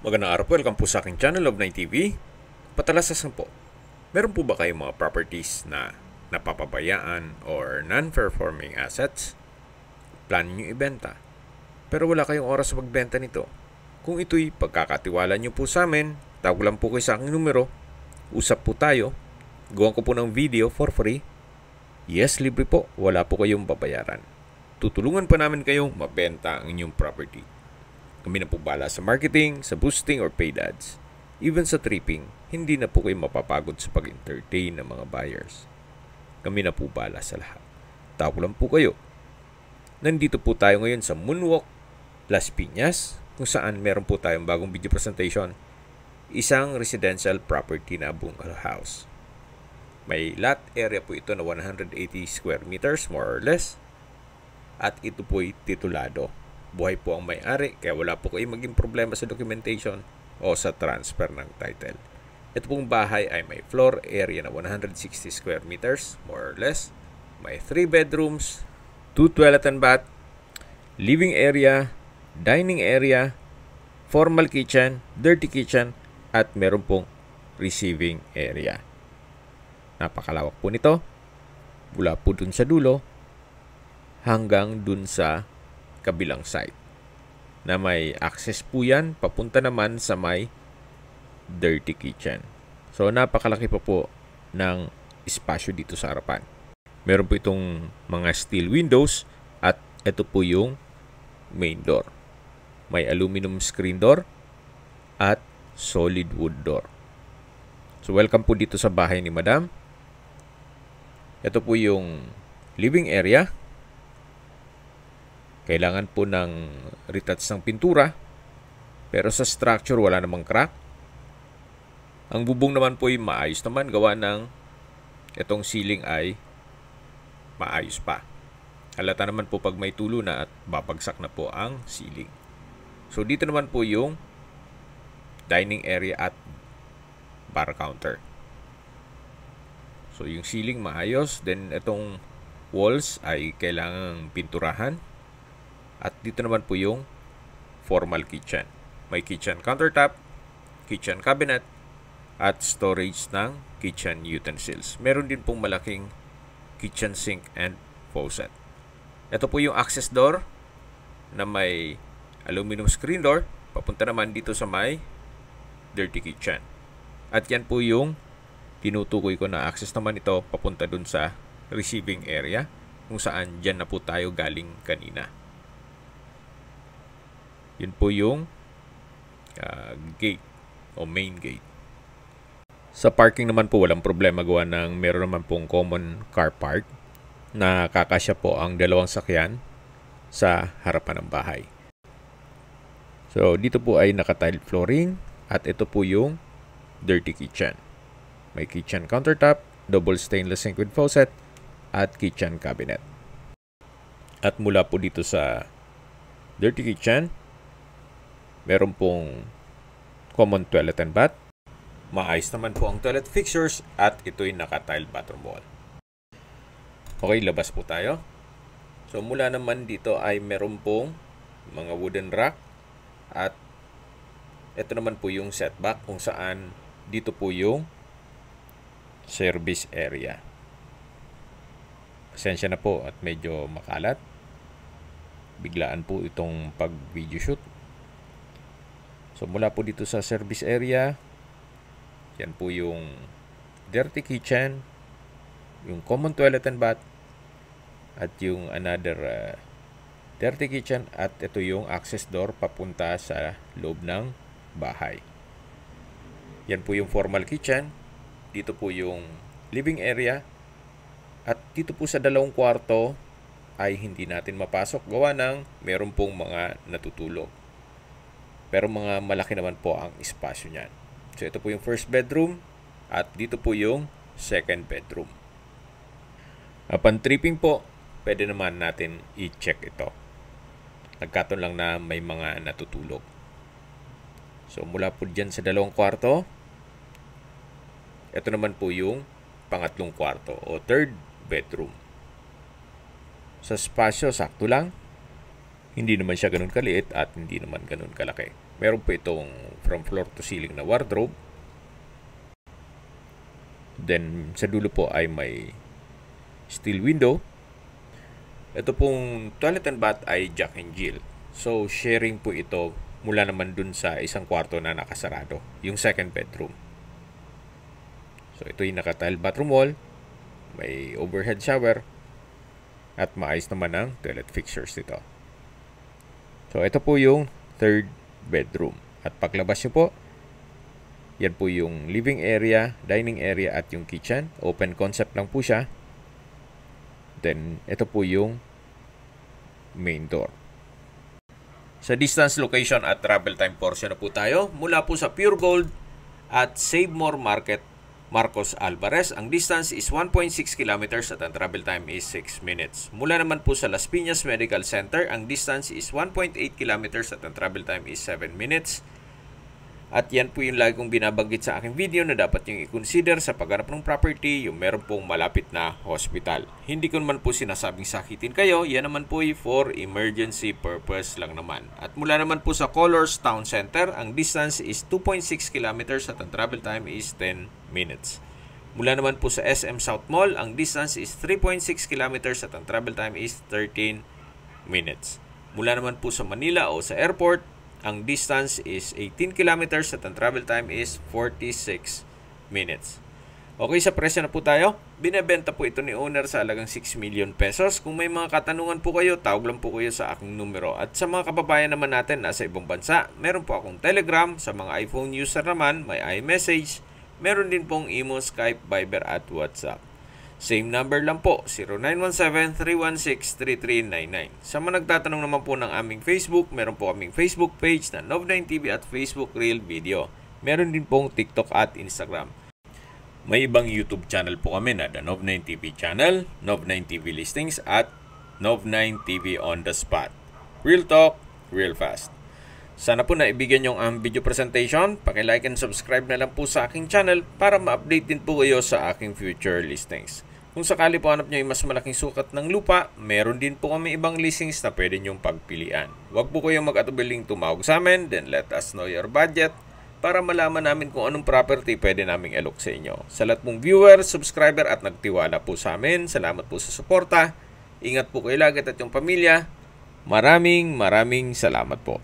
Magandang araw po, welcome po sa aking channel of 9TV. Patalasasan po, meron po ba kayong mga properties na napapabayaan or non-performing assets? Plan nyo ibenta, pero wala kayong oras sa pagbenta nito. Kung ito'y pagkakatiwala nyo po sa amin, tawag lang po kayo sa aking numero, usap po tayo, gawan ko po ng video for free. Yes, libre po, wala po kayong babayaran. Tutulungan pa namin kayong mabenta ang inyong property. Kami na po bala sa marketing, sa boosting or paid ads. Even sa tripping, hindi na po kayo mapapagod sa pag-entertain ng mga buyers. Kami na po bala sa lahat. Tawag lang po kayo. Nandito po tayo ngayon sa Moonwalk, Las Piñas, kung saan meron po tayong bagong video presentation. Isang residential property na bungalow house. May lot area po ito na 180 square meters more or less. At ito po'y titulado. Buhay po ang may-ari, kaya wala po kayong maging problema sa documentation o sa transfer ng title. Ito pong bahay ay may floor area na 160 square meters, more or less. May 3 bedrooms, 2 toilet and bath, living area, dining area, formal kitchen, dirty kitchen, at meron pong receiving area. Napakalawak po nito. Mula po dun sa dulo hanggang dun sa kabilang side na may access po yan papunta naman sa may dirty kitchen. So napakalaki po ng espasyo dito sa harapan. Meron po itong mga steel windows at ito po yung main door. May aluminum screen door at solid wood door. So welcome po dito sa bahay ni Madam. Ito po yung living area. Kailangan po ng retouch ng pintura, pero sa structure wala namang crack. Ang bubong naman po ay maayos naman, gawa ng itong ceiling ay maayos pa. Halata naman po pag may tulo na at babagsak na po ang ceiling. So dito naman po yung dining area at bar counter. So yung ceiling maayos, then itong walls ay kailangang pinturahan. At dito naman po yung formal kitchen. May kitchen countertop, kitchen cabinet, at storage ng kitchen utensils. Meron din pong malaking kitchen sink and faucet. Ito po yung access door na may aluminum screen door. Papunta naman dito sa may dirty kitchen. At yan po yung tinutukoy ko na access naman ito papunta dun sa receiving area kung saan dyan na po tayo galing kanina. Yun po yung gate o main gate. Sa parking naman po walang problema, gawa ng meron naman pong common car park na kakasya po ang dalawang sakyan sa harapan ng bahay. So dito po ay naka-tile flooring at ito po yung dirty kitchen. May kitchen countertop, double stainless sink with faucet at kitchen cabinet. At mula po dito sa dirty kitchen, meron pong common toilet and bath. Maayos naman po ang toilet fixtures at ito'y naka-tile bathroom wall. Okay, labas po tayo. So mula naman dito ay meron pong mga wooden rack at ito naman po yung setback kung saan dito po yung service area. Pasensya na po at medyo makalat. Biglaan po itong pag-video shoot. So mula po dito sa service area, yan po yung dirty kitchen, yung common toilet and bath, at yung another dirty kitchen, at ito yung access door papunta sa loob ng bahay. Yan po yung formal kitchen, dito po yung living area, at dito po sa dalawang kwarto ay hindi natin mapasok gawa ng meron pong mga natutulog. Pero mga malaki naman po ang espasyo niyan. So ito po yung first bedroom at dito po yung second bedroom. Upon tripping po, pwede naman natin i-check ito. Nagkataon lang na may mga natutulog. So mula po dyan sa dalawang kwarto, ito naman po yung pangatlong kwarto o third bedroom. Sa espasyo, sakto lang. Hindi naman siya ganun kaliit at hindi naman ganun kalaki. Meron po itong from floor to ceiling na wardrobe. Then sa dulo po ay may steel window. Ito pong toilet and bath ay Jack and Jill. So sharing po ito mula naman dun sa isang kwarto na nakasarado, yung second bedroom. So ito yung naka-tile bathroom wall, may overhead shower, at maayos naman ang toilet fixtures nito. So ito po yung third bedroom. At paglabas nyo po, yan po yung living area, dining area at yung kitchen. Open concept lang po siya. Then ito po yung main door. Sa distance, location at travel time portion na po tayo. Mula po sa Pure Gold at Save More Market Marcos Alvarez, ang distance is 1.6 kilometers at ang travel time is 6 minutes. Mula naman po sa Las Piñas Medical Center, ang distance is 1.8 kilometers at ang travel time is 7 minutes. At yan po yung lagi kong binabanggit sa aking video na dapat yung i-consider sa paghanap ng property, yung meron pong malapit na hospital. Hindi ko naman po sinasabing sakitin kayo, yan naman po for emergency purpose lang naman. At mula naman po sa Colors Town Center, ang distance is 2.6 kilometers at ang travel time is 10 minutes. Mula naman po sa SM South Mall, ang distance is 3.6 kilometers at ang travel time is 13 minutes. Mula naman po sa Manila o sa airport, ang distance is 18 kilometers at ang travel time is 46 minutes. Okay, sa presyo na po tayo. Binebenta po ito ni owner sa halagang 6 million pesos. Kung may mga katanungan po kayo, tawag lang po kayo sa aking numero. At sa mga kababayan naman natin nasa ibang bansa, meron po akong Telegram. Sa mga iPhone user naman, may iMessage. Meron din pong Imo, Skype, Viber at WhatsApp. Same number lang po, 0917-316-3399. Sa mga nagtatanong naman po ng aming Facebook, meron po kaming Facebook page na Nov9TV at Facebook Real Video. Meron din pong TikTok at Instagram. May ibang YouTube channel po kami na The Nov9TV Channel, Nov9TV Listings at Nov9TV On The Spot. Real talk, real fast. Sana po naibigyan nyo ang video presentation. Paki-like and subscribe na lang po sa aking channel para ma-update din po kayo sa aking future listings. Kung sakali po hanap nyo yung mas malaking sukat ng lupa, meron din po kami ibang listings na pwede nyong pagpilian. Huwag po kayong mag-atubiling tumawag sa amin, then let us know your budget para malaman namin kung anong property pwede naming alok sa inyo. Sa lahat mong viewer, subscriber at nagtiwala po sa amin, salamat po sa suporta. Ingat po kayo lagi at yung pamilya. Maraming salamat po.